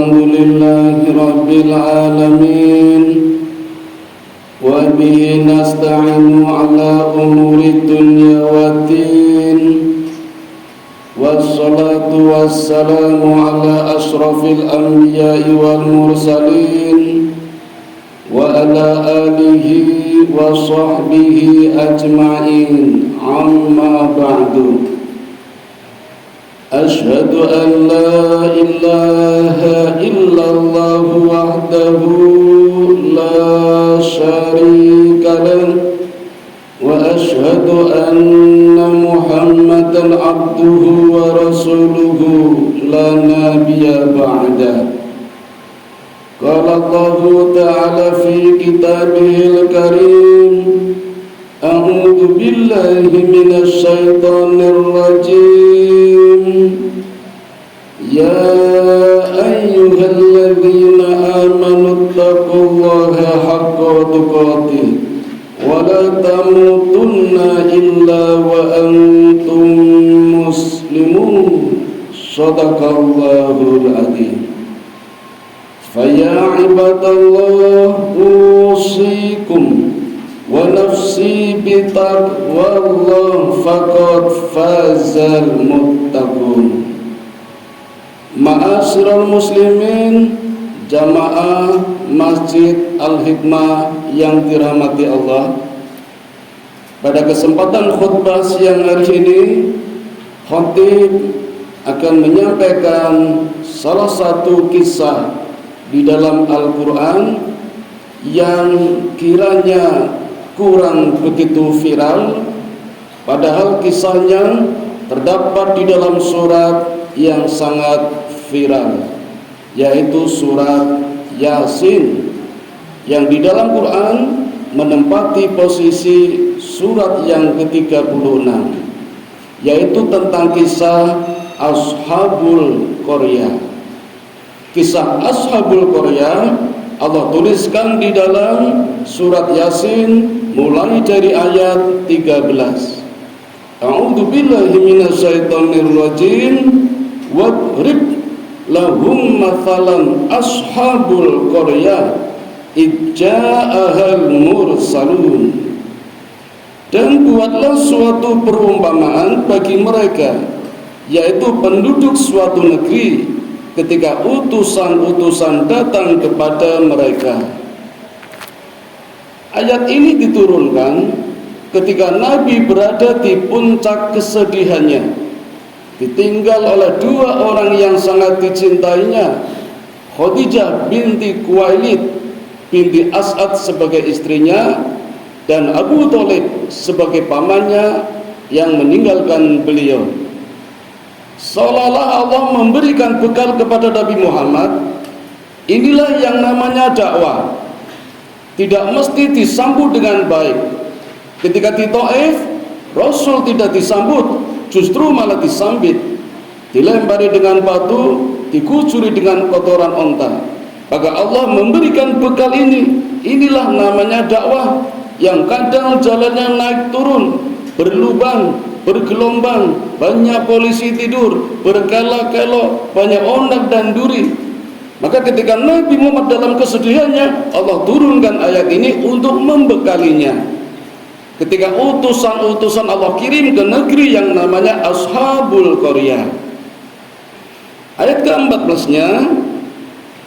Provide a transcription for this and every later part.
Alhamdulillahi Rabbil Alamin. Wa bihi nasta'inu ala umuri dunya waddin. Wassalatu wassalamu ala ashrafil anbiya'i wal mursalin wa ala alihi wa sahbihi ajma'in. Amma ba'du. Ashhadu an la ilaha illallah wahdahu la syarika lahu wa ashhadu anna Muhammadan abduhu wa rasuluhu la nabiyya ba'da. Qala Allah ta'ala fi kitabihil karim, a'udzu billahi minasy syaithanir rajim. Ya ayyuhalladzina amanu taqullaha haqqa tuqatih wa la tamutunna illa wa antum muslimun. Shadaqallahul adzim. Faya ibadallah usikum wa nafsi bitaqwallah faqad fazal muttaqun. Ma'asyiral muslimin, jamaah Masjid Al-Hikmah yang dirahmati Allah. Pada kesempatan khutbah siang hari ini, khatib akan menyampaikan salah satu kisah di dalam Al-Quran yang kiranya kurang begitu viral, padahal kisahnya terdapat di dalam surat yang sangat viral, yaitu surat Yasin, yang di dalam Quran menempati posisi surat yang ke-36, yaitu tentang kisah Ashabul Qaryah. Kisah Ashabul Qaryah Allah tuliskan di dalam surat Yasin mulai dari ayat 13. A'udzu billahi minasyaitonir rajim. Wadrib lahum mathalan ashabul qaryah idja'ahal mursalun. Dan buatlah suatu perumpamaan bagi mereka, yaitu penduduk suatu negeri, ketika utusan-utusan datang kepada mereka. Ayat ini diturunkan ketika Nabi berada di puncak kesedihannya, ditinggal oleh dua orang yang sangat dicintainya, Khadijah binti Khuwailid binti As'ad sebagai istrinya, dan Abu Thalib sebagai pamannya yang meninggalkan beliau. Seolah-olah Allah memberikan bekal kepada Nabi Muhammad. Inilah yang namanya dakwah. Tidak mesti disambut dengan baik. Ketika di Taif, Rasul tidak disambut, justru malah disambit, dilempari dengan batu, dikucuri dengan kotoran onta. Maka Allah memberikan bekal ini. Inilah namanya dakwah, yang kadang jalannya naik turun, berlubang, bergelombang, banyak polisi tidur, berkelok-kelok, banyak ondak dan duri. Maka ketika Nabi Muhammad dalam kesedihannya, Allah turunkan ayat ini untuk membekalinya. Ketika utusan-utusan Allah kirim ke negeri yang namanya Ashabul Qaryah. Ayat ke-14-nya,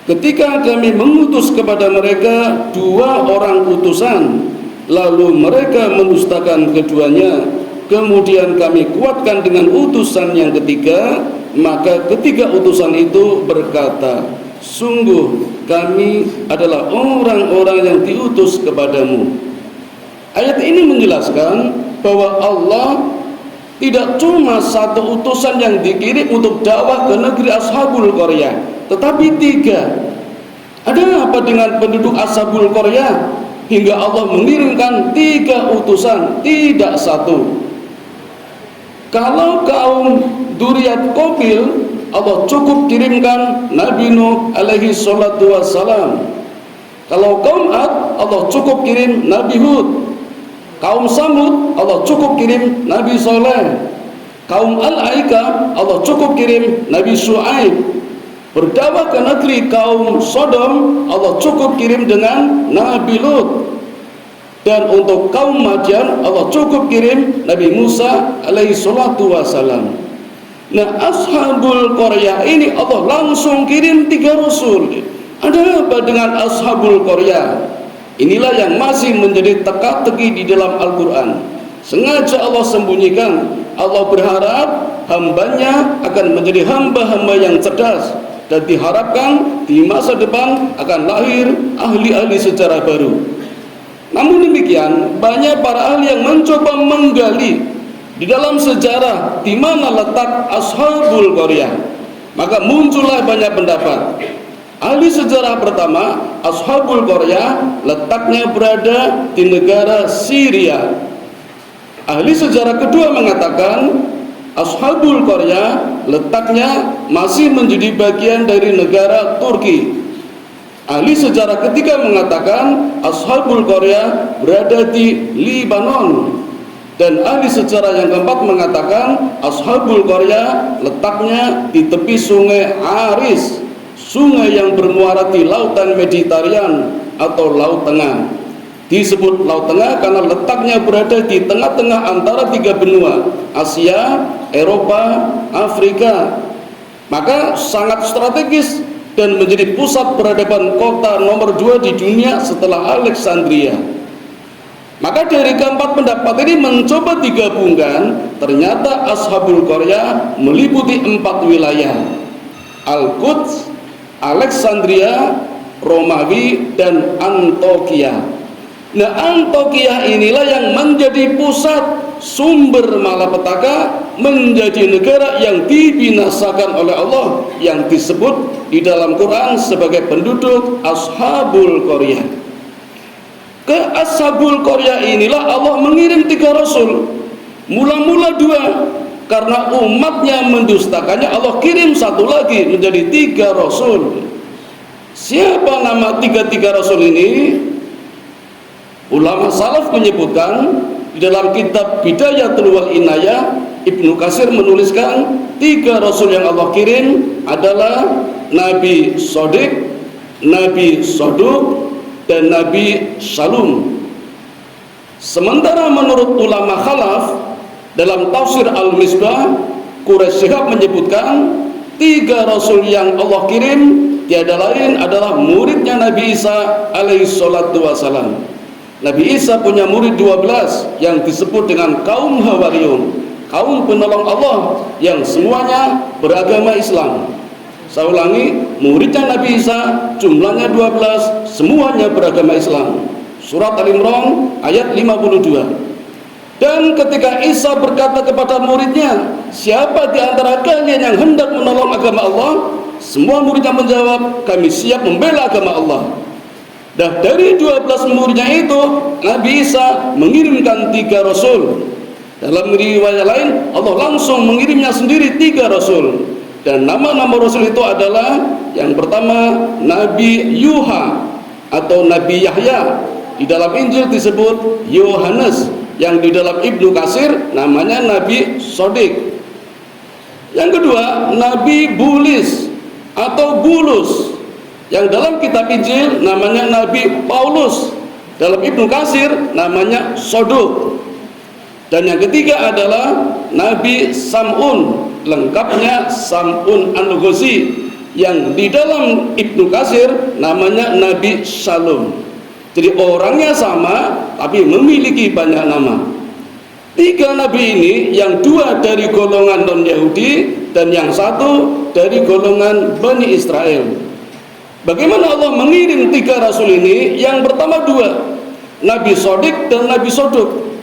ketika kami mengutus kepada mereka dua orang utusan, lalu mereka mendustakan keduanya, kemudian kami kuatkan dengan utusan yang ketiga, maka ketiga utusan itu berkata, sungguh kami adalah orang-orang yang diutus kepadamu. Ayat ini menjelaskan bahwa Allah tidak cuma satu utusan yang dikirim untuk dakwah ke negeri Ashabul Qaryah, tetapi tiga. Ada apa dengan penduduk Ashabul Qaryah hingga Allah mengirimkan tiga utusan, tidak satu? Kalau kaum Dzurriyyat Qabil, Allah cukup kirimkan Nabi Nuh alaihi salatu wassalam. Kalau kaum Ad, Allah cukup kirim Nabi Hud. Kaum Samud, Allah cukup kirim Nabi Saleh. Kaum Al-Aika, Allah cukup kirim Nabi Syuaib. berdakwah ke negeri kaum Sodom, Allah cukup kirim dengan Nabi Lut. Dan untuk kaum Madian, Allah cukup kirim Nabi Musa alaihi salatu wassalam. Nah, Ashabul Qaryah ini Allah langsung kirim 3 rasul. Ada apa dengan Ashabul Qaryah? Inilah yang masih menjadi teka-teki di dalam Al-Quran. Sengaja Allah sembunyikan. Allah berharap hambanya akan menjadi hamba-hamba yang cerdas, dan diharapkan di masa depan akan lahir ahli-ahli sejarah baru. Namun demikian, banyak para ahli yang mencoba menggali di dalam sejarah di mana letak Ashabul Qaryah. Maka muncullah banyak pendapat. Ahli sejarah pertama, Ashabul Qaryah letaknya berada di negara Syria. Ahli sejarah kedua mengatakan Ashabul Qaryah letaknya masih menjadi bagian dari negara Turki. Ahli sejarah ketiga mengatakan Ashabul Qaryah berada di Lebanon. Dan ahli sejarah yang keempat mengatakan Ashabul Qaryah letaknya di tepi sungai Aris, sungai yang bermuara di lautan Mediterranean atau Laut Tengah. Disebut Laut Tengah karena letaknya berada di tengah-tengah antara 3 benua, Asia, Eropa, Afrika. Maka sangat strategis dan menjadi pusat peradaban kota nomor 2 di dunia setelah Alexandria. Maka dari keempat pendapat ini mencoba digabungkan, ternyata Ashabul Qaryah meliputi 4 wilayah: Al-Quds, Alexandria, Romawi, dan Antokia. Nah, Antokia inilah yang menjadi pusat sumber malapetaka, menjadi negara yang dibinasakan oleh Allah, yang disebut di dalam Quran sebagai penduduk Ashabul Qaryah. Ke Ashabul Qaryah inilah Allah mengirim 3 rasul. Mula-mula 2, karena umatnya mendustakannya, Allah kirim 1 lagi menjadi 3 rasul. Siapa nama 3 rasul ini? Ulama salaf menyebutkan di dalam kitab Bidayatul wal Inayah, Ibnu Katsir menuliskan 3 rasul yang Allah kirim adalah Nabi Shadiq, Nabi Saduq, dan Nabi Shalum. Sementara menurut ulama khalaf dalam tafsir Al-Misbah, Quraisy Shihab menyebutkan 3 rasul yang Allah kirim tiada lain adalah muridnya Nabi Isa alaihi salatu wassalam. Nabi Isa punya murid 12 yang disebut dengan kaum Hawariyun, kaum penolong Allah yang semuanya beragama Islam. Saya ulangi, muridnya Nabi Isa jumlahnya 12, semuanya beragama Islam. Surat Al-Imran ayat 52. Dan ketika Isa berkata kepada muridnya, siapa di antara kalian yang hendak menolong agama Allah? Semua muridnya menjawab, kami siap membela agama Allah. Dan dari 12 muridnya itu, Nabi Isa mengirimkan 3 rasul. Dalam riwayat lain, Allah langsung mengirimnya sendiri 3 rasul. Dan nama-nama rasul itu adalah yang pertama Nabi Yuha atau Nabi Yahya. Di dalam Injil disebut Yohanes, yang di dalam Ibnu Katsir namanya Nabi Shadiq. Yang kedua Nabi Bulis atau Bulus, yang dalam kitab Injil namanya Nabi Paulus, dalam Ibnu Katsir namanya Saduq. Dan yang ketiga adalah Nabi Sam'un, lengkapnya Sam'un An-Nughazi, yang di dalam Ibnu Katsir namanya Nabi Shalom. Jadi orangnya sama tapi memiliki banyak nama. 3 nabi ini, yang 2 dari golongan non-Yahudi dan yang 1 dari golongan Bani Israel. Bagaimana Allah mengirim 3 rasul ini? Yang pertama 2, Nabi Shadiq dan Nabi Saduq.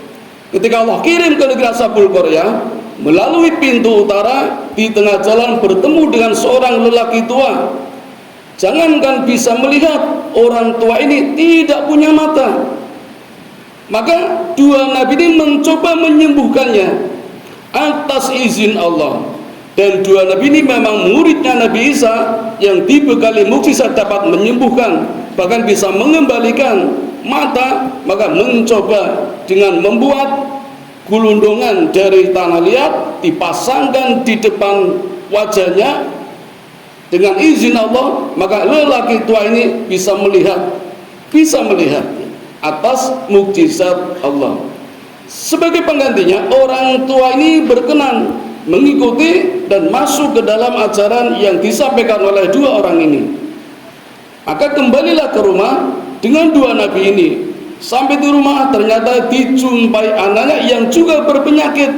Ketika Allah kirim ke negeri Ashabul Qaryah, melalui pintu utara, di tengah jalan bertemu dengan seorang lelaki tua. Jangankan bisa melihat, orang tua ini tidak punya mata. Maka 2 nabi ini mencoba menyembuhkannya atas izin Allah. Dan 2 nabi ini memang muridnya Nabi Isa yang dibekali mukjizat dapat menyembuhkan, bahkan bisa mengembalikan mata. Maka mencoba dengan membuat gulundungan dari tanah liat, dipasangkan di depan wajahnya, Dengan izin Allah, maka lelaki tua ini bisa melihat atas mukjizat Allah. Sebagai penggantinya, orang tua ini berkenan mengikuti dan masuk ke dalam ajaran yang disampaikan oleh dua orang ini. Maka kembalilah ke rumah dengan dua nabi ini. Sampai di rumah ternyata dijumpai anaknya yang juga berpenyakit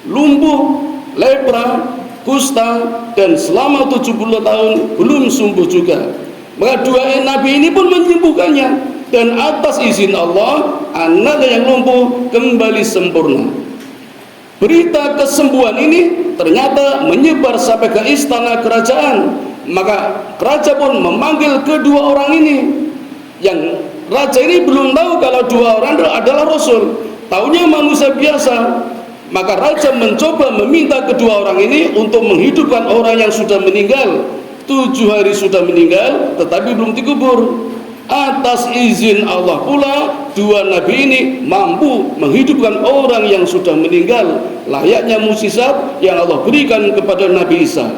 lumpuh, lepra, kusta, dan selama 70 tahun belum sembuh juga. Maka dua nabi ini pun menyembuhkannya, dan atas izin Allah anaknya yang lumpuh kembali sempurna. Berita kesembuhan ini ternyata menyebar sampai ke istana kerajaan. Maka raja pun memanggil kedua orang ini. Yang raja ini belum tahu kalau dua orang adalah rasul, taunya manusia biasa. Maka raja mencoba meminta kedua orang ini untuk menghidupkan orang yang sudah meninggal. 7 hari sudah meninggal tetapi belum dikubur. Atas izin Allah pula dua nabi ini mampu menghidupkan orang yang sudah meninggal, layaknya mukjizat yang Allah berikan kepada Nabi Isa.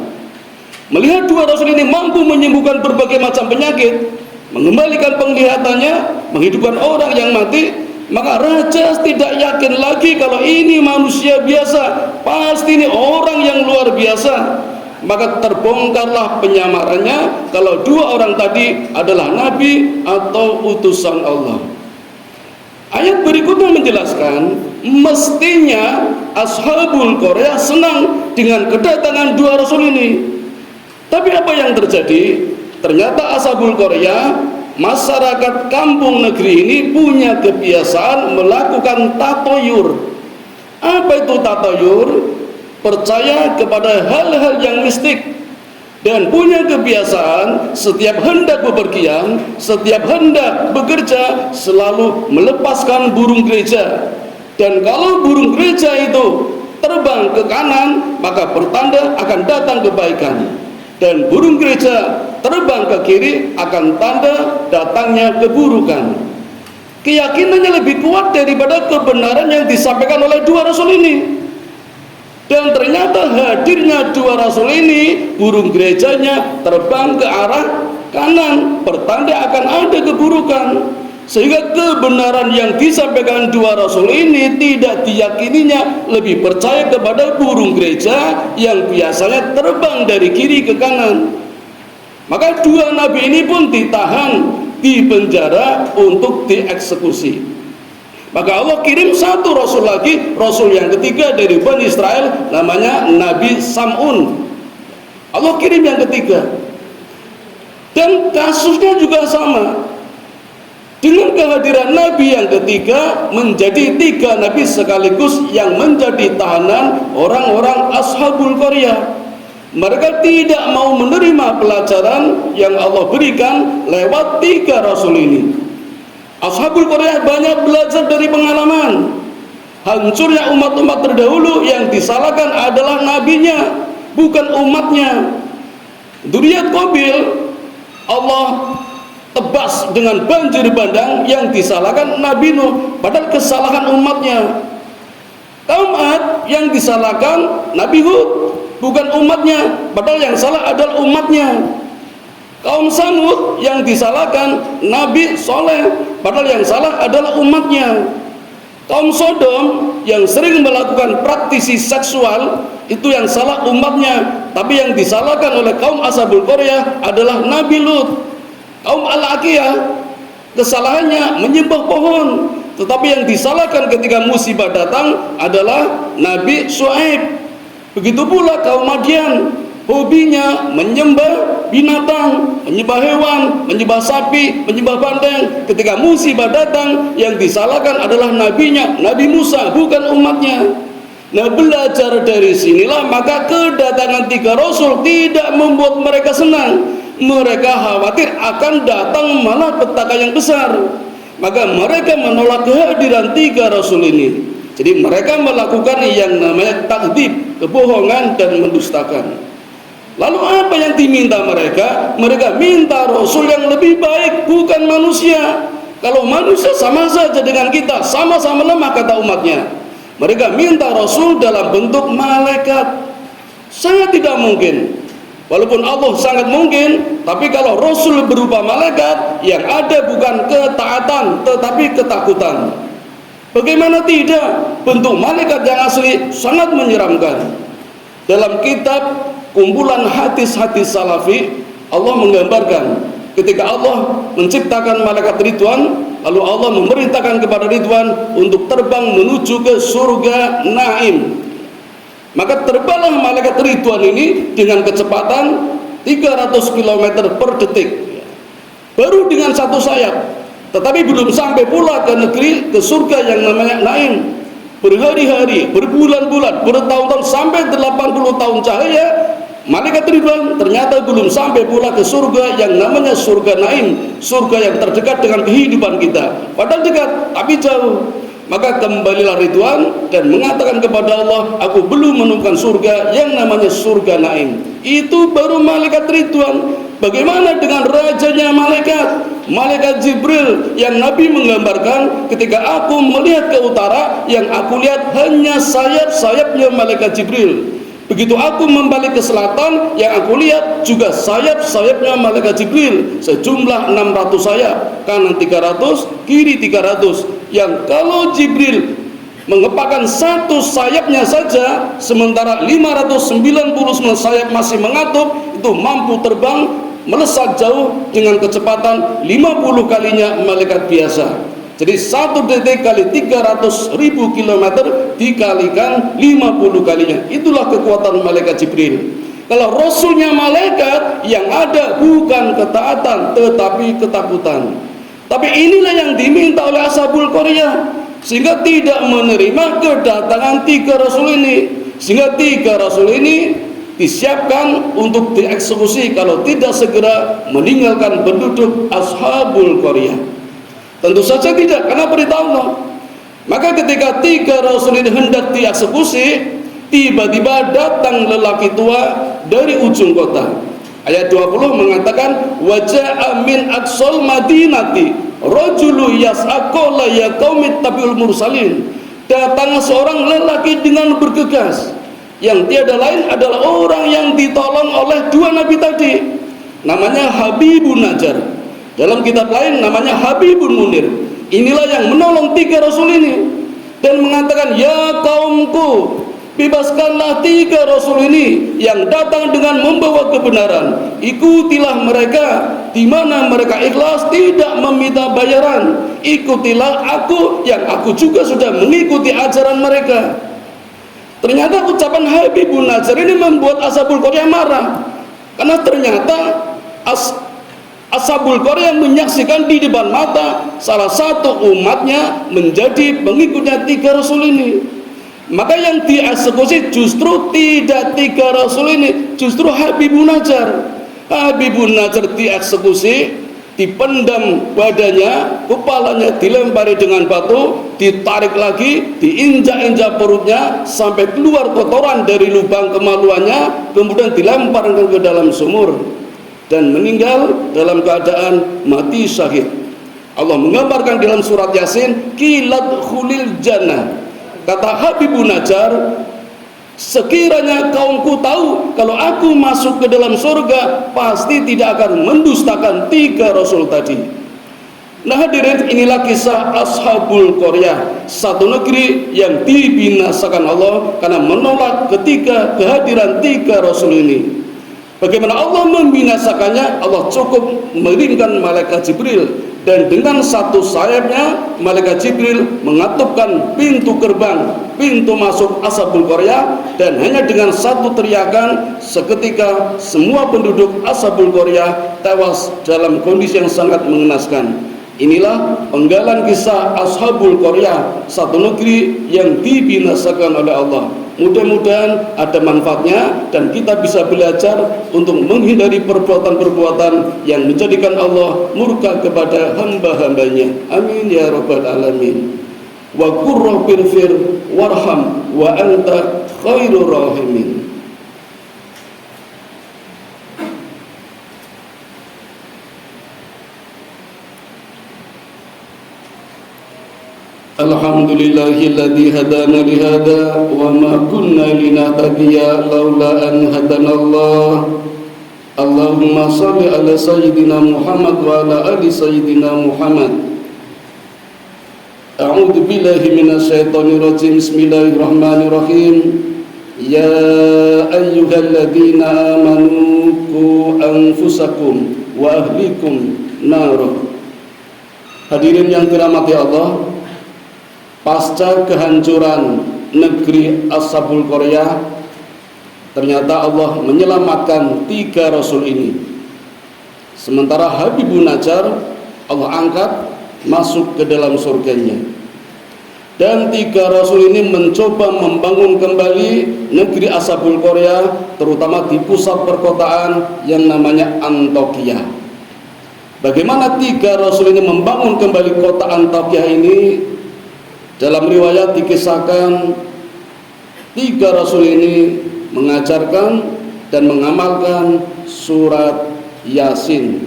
Melihat dua rasul ini mampu menyembuhkan berbagai macam penyakit, mengembalikan penglihatannya, menghidupkan orang yang mati, maka raja tidak yakin lagi kalau ini manusia biasa, pasti ini orang yang luar biasa. Maka terbongkarlah penyamarannya kalau dua orang tadi adalah nabi atau utusan Allah. Ayat berikutnya menjelaskan, mestinya Ashabul Qaryah senang dengan kedatangan dua rasul ini. Tapi apa yang terjadi? Ternyata Ashabul Qaryah, masyarakat kampung negeri ini punya kebiasaan melakukan tatoyur. Apa itu tatoyur? Percaya kepada hal-hal yang mistik, dan punya kebiasaan setiap hendak bepergian, setiap hendak bekerja selalu melepaskan burung gereja. Dan kalau burung gereja itu terbang ke kanan, maka pertanda akan datang kebaikan. Dan burung gereja terbang ke kiri akan tanda datangnya keburukan. Keyakinannya lebih kuat daripada kebenaran yang disampaikan oleh dua rasul ini. Dan ternyata hadirnya dua rasul ini, burung gerejanya terbang ke arah kanan, pertanda akan ada keburukan. Sehingga kebenaran yang disampaikan dua rasul ini tidak diyakininya, lebih percaya kepada burung gereja yang biasanya terbang dari kiri ke kanan. Maka dua nabi ini pun ditahan, dipenjara untuk dieksekusi. Maka Allah kirim satu rasul lagi, rasul yang ketiga dari Bani Israel, namanya Nabi Sam'un. Allah kirim yang ketiga. Dan kasusnya juga sama. Dengan kehadiran Nabi yang ketiga, menjadi 3 Nabi sekaligus yang menjadi tahanan orang-orang Ashabul Qaryah. Mereka tidak mau menerima pelajaran yang Allah berikan lewat 3 rasul ini. Ashabul Qaryah banyak belajar dari pengalaman. Hancurnya umat-umat terdahulu yang disalahkan adalah nabinya, bukan umatnya. Dzurriyyat Qabil Allah tebas dengan banjir bandang, yang disalahkan Nabi Nuh, padahal kesalahan umatnya. Kaum Ad yang disalahkan Nabi Hud, bukan umatnya, padahal yang salah adalah umatnya. Kaum Samud yang disalahkan Nabi Soleh, padahal yang salah adalah umatnya. Kaum Sodom yang sering melakukan praktisi seksual, itu yang salah umatnya, tapi yang disalahkan oleh kaum Ashabul Qaryah adalah Nabi Lut. Kaum Al-Aqiyah kesalahannya menyembah pohon, tetapi yang disalahkan ketika musibah datang adalah Nabi Syuaib. Begitu pula kaum Madian, hobinya menyembah binatang, menyembah hewan, menyembah sapi, menyembah banteng. Ketika musibah datang, yang disalahkan adalah nabinya, Nabi Musa, bukan umatnya. Nah, belajar dari sinilah maka kedatangan 3 rasul tidak membuat mereka senang. Mereka khawatir akan datang malah petaka yang besar. Maka mereka menolak kehadiran 3 rasul ini. Jadi mereka melakukan yang namanya takdzib, kebohongan dan mendustakan. Lalu apa yang diminta mereka? Mereka minta rasul yang lebih baik, bukan manusia. Kalau manusia sama saja dengan kita, sama-sama lemah, kata umatnya. Mereka minta rasul dalam bentuk malaikat. Sangat tidak mungkin Walaupun Allah sangat mungkin, tapi kalau Rasul berupa malaikat, yang ada bukan ketaatan tetapi ketakutan. Bagaimana tidak? Bentuk malaikat yang asli sangat menyeramkan. Dalam kitab kumpulan hadis-hadis salafi, Allah menggambarkan ketika Allah menciptakan malaikat Ridwan, lalu Allah memerintahkan kepada Ridwan untuk terbang menuju ke surga Naim. Maka terbanglah malaikat Ridwan ini dengan kecepatan 300 km per detik, baru dengan satu sayap. Tetapi belum sampai pula ke negeri, ke surga yang namanya Naim. Berhari-hari, berbulan-bulan, bertahun-tahun, sampai 80 tahun cahaya, malaikat Ridwan ternyata belum sampai pula ke surga yang namanya surga Naim, surga yang terdekat dengan kehidupan kita. Padahal dekat, tapi jauh. Maka kembalilah Ridwan dan mengatakan kepada Allah, aku belum menemukan surga yang namanya surga Naim. Itu baru malaikat Ridwan. Bagaimana dengan rajanya malaikat, malaikat Jibril, yang Nabi menggambarkan ketika aku melihat ke utara, yang aku lihat hanya sayap-sayapnya malaikat Jibril. Begitu aku membalik ke selatan, yang aku lihat juga sayap-sayapnya malaikat Jibril, sejumlah 600 sayap, kanan 300, kiri 300. Yang kalau Jibril mengepakkan satu sayapnya saja, sementara 599 sayap masih mengatup, itu mampu terbang melesat jauh dengan kecepatan 50 kalinya malaikat biasa. Jadi 1 detik kali 300.000 km dikalikan 50 kalinya. Itulah kekuatan malaikat Jibril. Kalau Rasulnya malaikat, yang ada bukan ketaatan tetapi ketakutan. Tapi inilah yang diminta oleh Ashabul Qaryah, sehingga tidak menerima kedatangan 3 Rasul ini. Sehingga 3 Rasul ini disiapkan untuk dieksekusi kalau tidak segera meninggalkan penduduk Ashabul Qaryah. Tentu saja tidak, karena perintah Allah. Maka ketika 3 Rasul ini hendak dieksekusi, tiba-tiba datang lelaki tua dari ujung kota. Ayat 20 mengatakan, waja'a min aqsal madinati rajulu yas'aqu la ya qaumit tabiul mursalin. Datang seorang lelaki dengan bergegas, yang tiada lain adalah orang yang ditolong oleh 2 nabi tadi, namanya Habibun Najjar. Dalam kitab lain namanya Habibun Munir. Inilah yang menolong 3 Rasul ini dan mengatakan, ya kaumku, bebaskanlah 3 Rasul ini yang datang dengan membawa kebenaran. Ikutilah mereka, di mana mereka ikhlas tidak meminta bayaran. Ikutilah aku, yang aku juga sudah mengikuti ajaran mereka. Ternyata ucapan Habibun Najjar ini membuat Ashabul Qaryah marah, karena ternyata Ashabul Qaryah menyaksikan di depan mata salah satu umatnya menjadi pengikutnya 3 Rasul ini. Maka yang dieksekusi justru tidak 3 Rasul ini, justru Habibun Najjar. Habibun Najjar dieksekusi, dipendam badannya, kepalanya dilempari dengan batu, ditarik lagi, diinjak-injak perutnya sampai keluar kotoran dari lubang kemaluannya, kemudian dilemparkan ke dalam sumur dan meninggal dalam keadaan mati syahid. Allah menggambarkan dalam surat Yasin, kilat khulil jannah. Kata Habibun Najjar, sekiranya kaumku tahu kalau aku masuk ke dalam surga, pasti tidak akan mendustakan 3 Rasul tadi. Nah hadirin, inilah kisah Ashabul Qaryah, satu negeri yang dibinasakan Allah karena menolak ketika kehadiran 3 Rasul ini. Bagaimana Allah membinasakannya? Allah cukup mengirimkan malaikat Jibril, dan dengan satu sayapnya malaikat Jibril mengatupkan pintu gerbang, pintu masuk Ashabul Qaryah, dan hanya dengan satu teriakan seketika semua penduduk Ashabul Qaryah tewas dalam kondisi yang sangat mengenaskan. Inilah penggalan kisah Ashabul Qaryah, satu negeri yang dibinasakan oleh Allah. Mudah-mudahan ada manfaatnya dan kita bisa belajar untuk menghindari perbuatan-perbuatan yang menjadikan Allah murka kepada hamba-hambanya. Amin ya rabbal alamin. Wa qur rabbirfir warham wa anta khairur rahimin. Alhamdulillahilladzi hadana lihada wa ma kunna linahtadiya laula an hadanallah. Allahumma salli ala sayyidina Muhammad wa ala ali sayyidina Muhammad. A'udzu billahi minasyaitonir rajim. Bismillahirrahmanirrahim. Ya ayyuhalladzina amanu qu anfusakum wa ahlikum nar. Hadirin yang dirahmati Allah, pasca kehancuran negeri Ashabul Qaryah, ternyata Allah menyelamatkan 3 rasul ini. Sementara Habibun Najjar Allah angkat masuk ke dalam surganya. Dan 3 rasul ini mencoba membangun kembali negeri Ashabul Qaryah, terutama di pusat perkotaan yang namanya Antakya. Bagaimana 3 rasul ini membangun kembali kota Antakya ini? Dalam riwayat dikisahkan 3 rasul ini mengajarkan dan mengamalkan surat Yasin,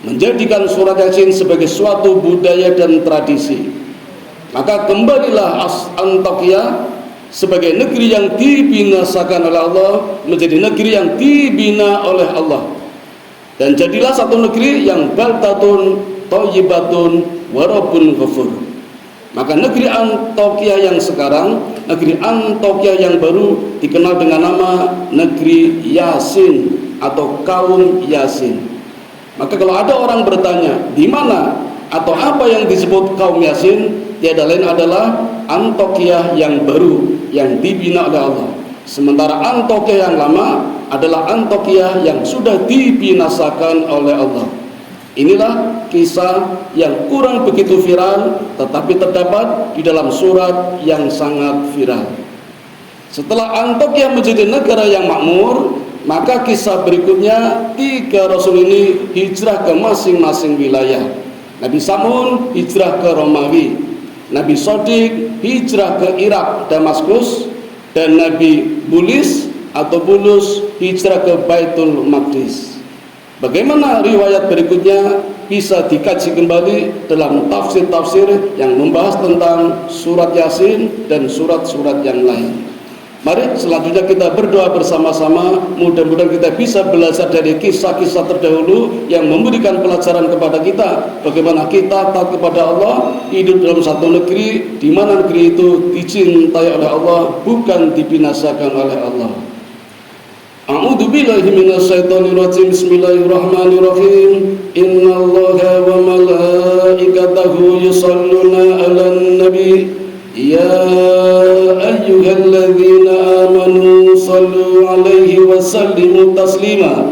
menjadikan surat Yasin sebagai suatu budaya dan tradisi. Maka kembalilah Antakya sebagai negeri yang dibinasakan oleh Allah menjadi negeri yang dibina oleh Allah, dan jadilah satu negeri yang baldatun thayyibatun wa rabbun ghafur. Maka negeri Antakya yang sekarang, negeri Antakya yang baru dikenal dengan nama negeri Yasin atau kaum Yasin. Maka kalau ada orang bertanya di mana atau apa yang disebut kaum Yasin, tiada lain adalah Antakya yang baru yang dibina oleh Allah. Sementara Antakya yang lama adalah Antakya yang sudah dibinasakan oleh Allah. Inilah kisah yang kurang begitu viral, tetapi terdapat di dalam surat yang sangat viral. Setelah Antakya menjadi negara yang makmur, maka kisah berikutnya 3 rasul ini hijrah ke masing-masing wilayah. Nabi Samun hijrah ke Romawi, Nabi Shadiq hijrah ke Irak, Damaskus, dan Nabi Bulus hijrah ke Baitul Maqdis. Bagaimana riwayat berikutnya bisa dikaji kembali dalam tafsir-tafsir yang membahas tentang surat Yasin dan surat-surat yang lain. Mari selanjutnya kita berdoa bersama-sama, mudah-mudahan kita bisa belajar dari kisah-kisah terdahulu yang memberikan pelajaran kepada kita bagaimana kita taat kepada Allah, hidup dalam satu negeri di mana negeri itu dicintai oleh Allah, bukan dibinasakan oleh Allah. A'udzu billahi minasyaitonir rajim. Bismillahirrahmanirrahim. Innallaha wa malaikatahu yusholluna 'alan nabi. Ya ayyuhalladzina amanu shallu 'alaihi wa sallimu taslima.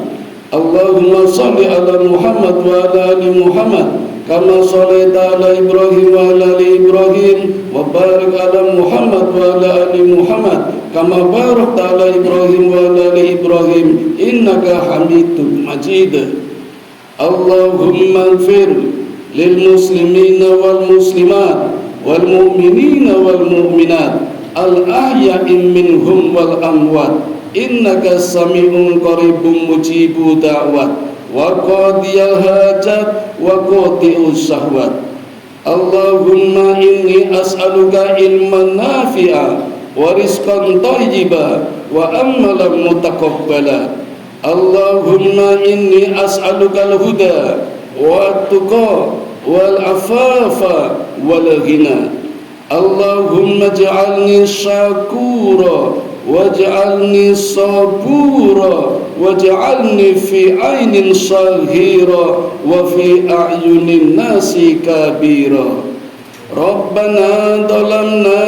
Allahumma shalli 'ala Muhammad wa 'ala ali Muhammad kama shallaita 'ala Ibrahim wa 'ala ali Ibrahim wa barik 'ala Muhammad wa 'ala ali Muhammad kama barakta 'ala Ibrahim wa 'ala ali Ibrahim innaka Hamidum Majid. Allahumma ighfir lil muslimina wal muslimat wal mu'minina wal mu'minat al ahya'i minhum wal amwat innaka sami'un qaribun mujibu da'wat wa qadiyal hajat wa qati'us syahwat. Allahumma inni as'aluka ilman nafi'a wa rizqan thayyiba wa amalan mutaqabbala. Allahumma inni as'aluka al-huda wa tuqa wal afafa wal ghina. Allahumma ij'alni syakura waj'alni sabura waj'alni fi 'ainin shahira wa fi a'yunin nasi kabira. Rabbana dhalamna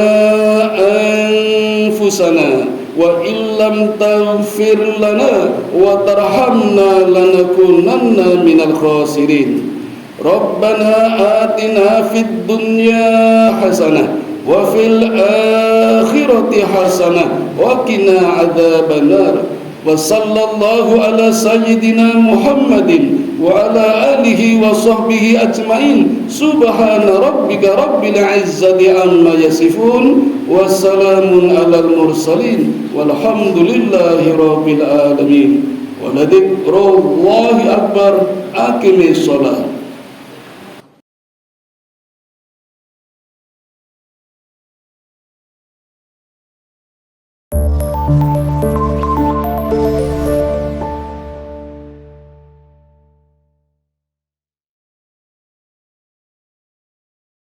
anfusana wa illam taghfir lana wa tarhamna lanakunanna minal khasirin. Rabbana atina fid dunya hasanah wa fil akhirati hasanah wa qina adzabannar. Wa sallallahu ala sayyidina Muhammadin wa ala alihi wa sahbihi ajmain. Subhana rabbika rabbil izzati amma yasifun wa salamun alal mursalin walhamdulillahi rabbil alamin. Wa la dzikrullahi akbar. Aqimis shalah.